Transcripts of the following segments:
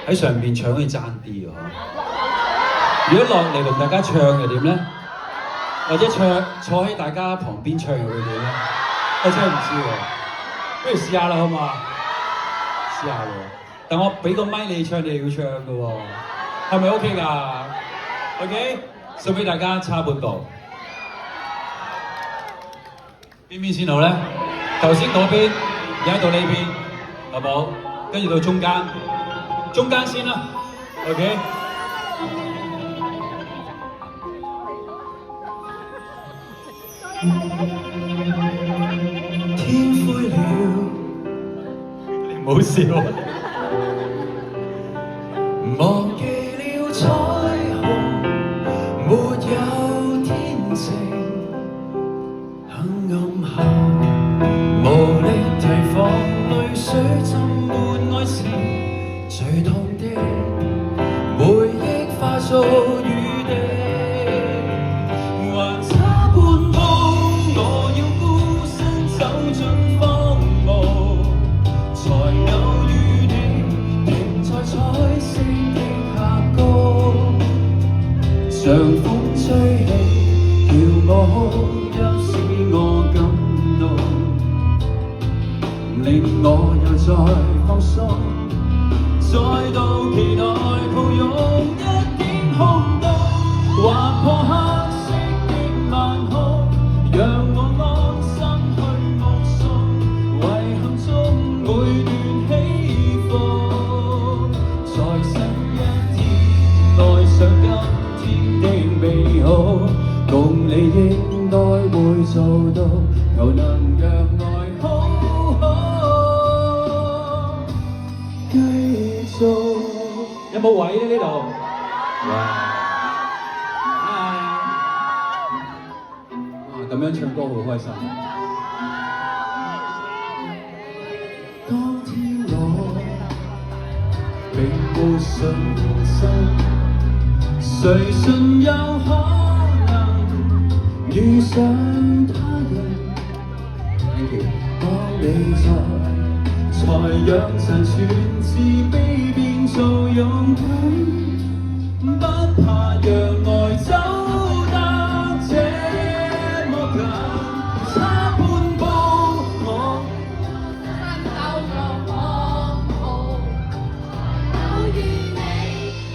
喺上邊唱可以爭啲啊！如果落嚟同大家唱又點咧？或者坐喺大家旁邊唱又會點咧？我真係唔知喎，不如試下啦好嘛？試下喎，但我俾個咪你唱，你要唱嘅喎，係咪 OK 㗎 ？OK， 送俾大家差半步。邊先好咧？頭先嗰邊，而家到呢邊，好冇？跟住到中間先啦 ，OK。天灰了，你唔好笑。忘記了彩虹，沒有天晴，很暗下，無力提防淚水浸沒愛情，最痛的回憶化作雨滴，還差半步，我要孤身走進荒蕪，才偶遇你停在彩色的峽谷，像風吹起，叫我哭泣使我感動，令我又再放鬆，再度期待抱擁一點空洞，劃破黑色的晚空，讓我安心去目送遺憾中每段起伏，在新一天愛上今天的美好，共你應該會做到，求能讓愛好好繼續。有冇位咧呢度？哇！咁樣唱歌好開心。當天我並沒信心，誰信有可能遇上他人？當你在，才讓殘存自卑變做勇敢，不怕讓愛走得這麼近，差半步我身走過荒蕪，偶遇你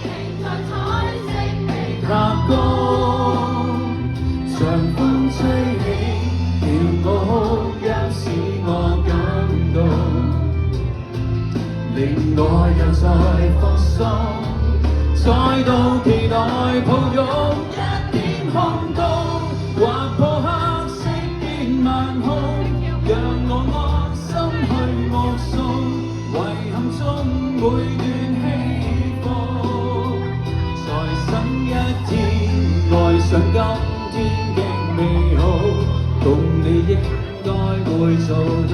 停在彩色的峽谷，像風吹起，叫我哭泣使我感動，令我又再放鬆，再度期待抱擁一點空洞，劃破黑色的晚空，讓我安心去目送遺憾中每段起伏，在新一天愛上今天的美好，共你應該會做到，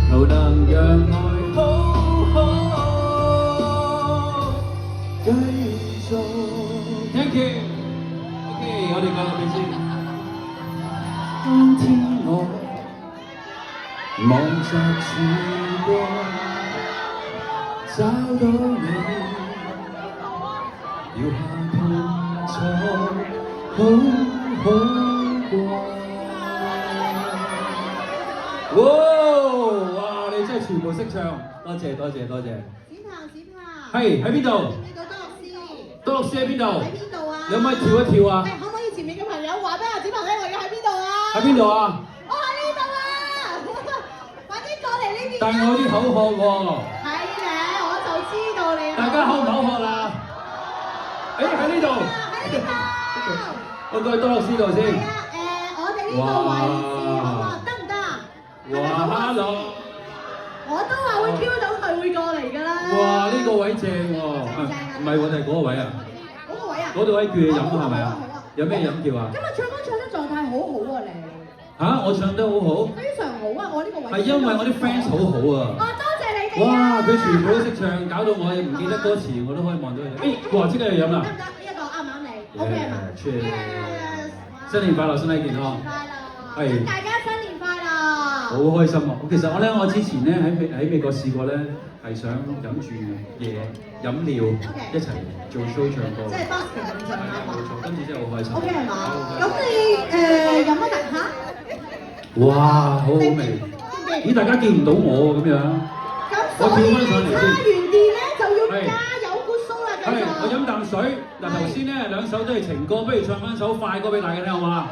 求能讓愛好繼續。Thank you。OK， 我哋講到邊先？當天我望着曙光，找到你，要下碰撞，好過。哇！你真係全部識唱，多謝。係喺邊度？多樂斯喺邊度？喺邊度啊？你可唔可以跳一跳啊？可唔可以前面嘅朋友話俾阿子鵬聽我而家喺邊度啊？喺邊度啊？我喺呢度啊！快啲過嚟呢邊。但係我啲口渴喎。係咧，我就知道你。大家口唔口渴啦？喺呢度。喺呢度。我過去多樂斯度先。係啊，我哋呢個位置好唔好？得唔得啊？哇 ！Hello。我都話會 Q 到佢會過嚟㗎啦。哇！呢個位正喎，唔係我哋嗰個位啊。嗰個位啊？嗰度位叫你飲係咪啊？有咩飲叫啊？今日唱歌唱得狀態好好啊你。嚇！我唱得好好。非常好啊！我呢個位。係因為我啲 fans 好好啊。哦，多謝你哋啊！哇！佢全部都識唱，搞到我唔記得歌詞，我都可以望到佢。哇！即刻要飲啦。得唔得？呢一個啱唔啱你 ？OK 係嘛 ？Cheers！新年快樂，身體健康。快樂！係。大家新年快樂！好開心啊！其實我之前咧喺美國試過咧，係想飲住飲料一齊做 show 唱歌。即係 basket 咁上下嘛。冇錯，今次真係好開心。OK 係嘛？咁你飲乜特嚇？哇，好好味！咦，大家見唔到我咁樣？咁所以叉完電咧就要加油咕蘇啦，繼續。我飲啖水。嗱，頭先咧兩首都係情歌，不如唱翻首快歌俾大家聽好嘛？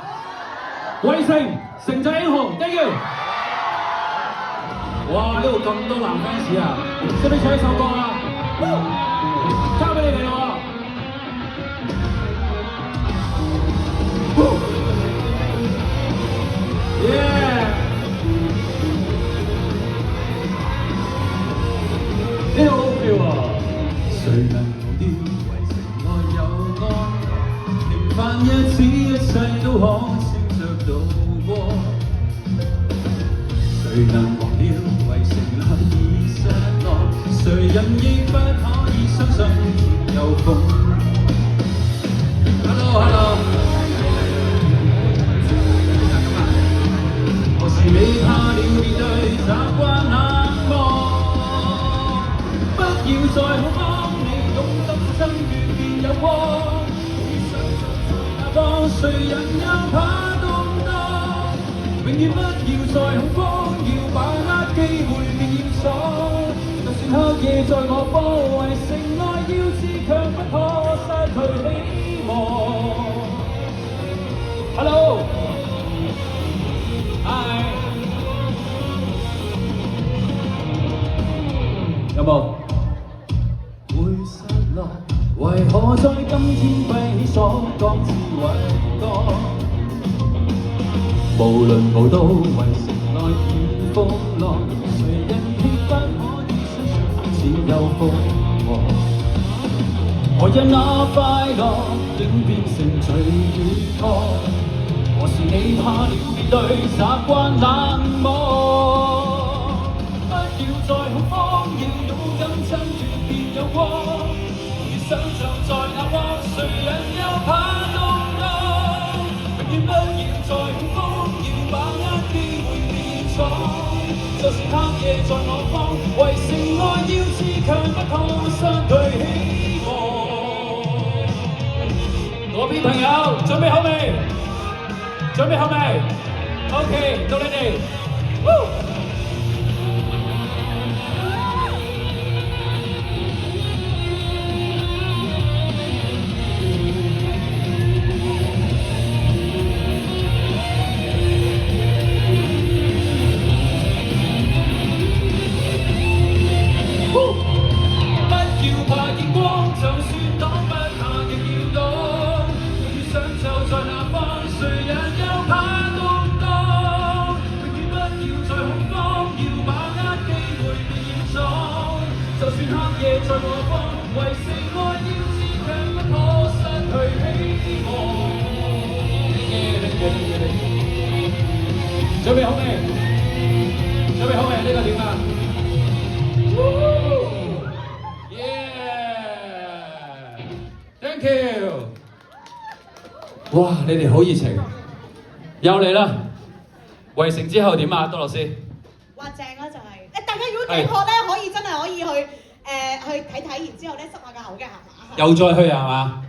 衛城城寨英雄 ，thank you。哇！呢度咁多男 fans 啊，識唔識唱呢首歌啊？交俾你哋咯！Yeah！ 呢個好跳喎！誰能忘掉圍城內有愛？平凡日子一切都可笑着度過。誰能忘掉圍城內已失落？誰人亦不可以相信天有風。Hello， 何時你怕了面對習慣冷漠？不要再恐慌，你勇敢爭奪便有光。遇上在那方，誰人又怕動盪？永遠不要再恐慌，要把握機會便要闖。就算黑夜在我方，為城內要自強，不可失去希望。Hello， Hi， 有冇？會失落，為何在今天歸起所各自為國？無論無道，為城內現風浪，誰人亦不可以相信只有風和。我因那快樂，竟變成罪與錯。何時你怕了面對習慣冷漠？不要再恐慌，要勇敢爭奪便有光。越想像在那方，誰人又怕動盪？永遠不要再恐慌，要把握機會便闖。就算黑夜在我方，為城內要自強，不可失去希望。嗰邊朋友準備好未？準備好未 ？OK， 到你哋。不要怕見光，就算擋不下亦要擋。遇上就在那方，誰人又怕動盪？永遠不要再恐慌，要把握機會便要闖。就算黑夜在我方，為城內要自強，不可失去希望。準備好未？準備好未？呢個點啊？Thank you！ 哇，你哋好熱情，又嚟啦！圍城之後點啊，多樂斯？哇，正啦就係大家如果地殼咧，可以真係可以去睇睇，然之後咧濕下個口嘅係嘛？又再去係嘛？